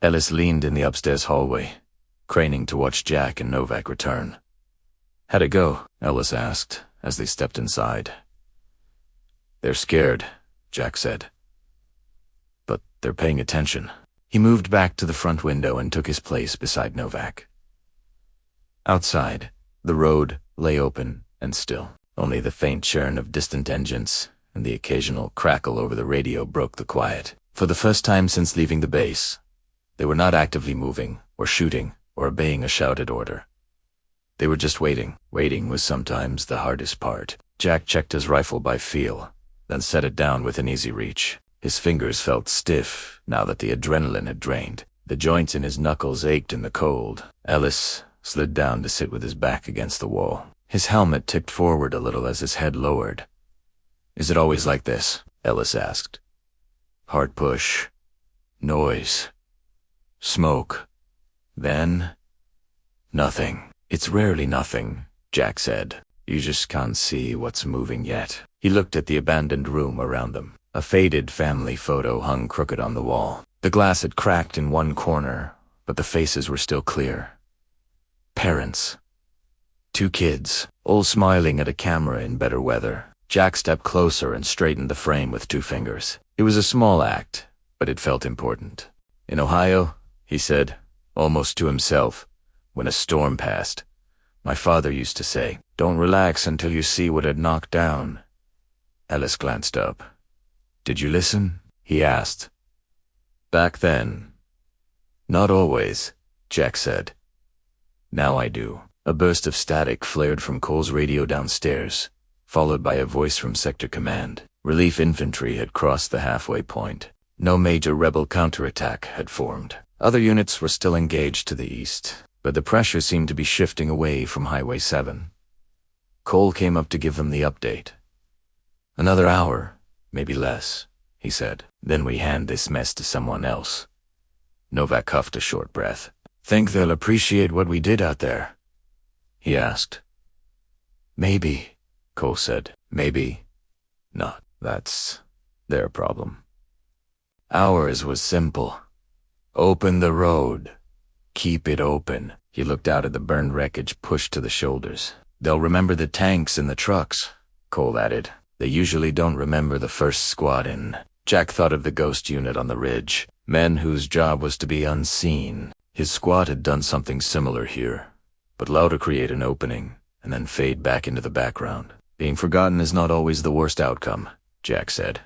Ellis leaned in the upstairs hallway, craning to watch Jack and Novak return. "How'd it go?" Ellis asked as they stepped inside. "They're scared," Jack said. "But they're paying attention." He moved back to the front window and took his place beside Novak. Outside, the road lay open and still. Only the faint churn of distant engines and the occasional crackle over the radio broke the quiet. For the first time since leaving the base, they were not actively moving or shooting or obeying a shouted order. They were just waiting. Waiting was sometimes the hardest part. Jack checked his rifle by feel, then set it down within easy reach. His fingers felt stiff now that the adrenaline had drained. The joints in his knuckles ached in the cold. Ellis slid down to sit with his back against the wall. His helmet tipped forward a little as his head lowered. "Is it always like this?" Ellis asked. "Hard push. Noise. Smoke. Then nothing." "It's rarely nothing," Jack said. "You just can't see what's moving yet." He looked at the abandoned room around them. A faded family photo hung crooked on the wall. The glass had cracked in one corner, but the faces were still clear. Parents. 2 kids, all smiling at a camera in better weather. Jack stepped closer and straightened the frame with 2 fingers. It was a small act, but it felt important. "In Ohio," he said, almost to himself, when a storm passed, "my father used to say, 'Don't relax until you see what it knocked down.'" Ellis glanced up. "Did you listen?" he asked. "Back then." "Not always," Jack said. "Now I do." A burst of static flared from Cole's radio downstairs, followed by a voice from Sector Command. Relief infantry had crossed the halfway point. No major rebel counterattack had formed. Other units were still engaged to the east, but the pressure seemed to be shifting away from Highway 7. Cole came up to give them the update. "Another hour, maybe less," he said. "Then we hand this mess to someone else." Novak huffed a short breath. "Think they'll appreciate what we did out there?" he asked. "Maybe," Cole said. "Maybe not. That's their problem. Ours was simple. Open the road. Keep it open." He looked out at the burned wreckage pushed to the shoulders. "They'll remember the tanks and the trucks," Cole added. "They usually don't remember the first squad in." Jack thought of the ghost unit on the ridge, men whose job was to be unseen. His squad had done something similar here, but allowed to create an opening and then fade back into the background. "Being forgotten is not always the worst outcome," Jack said.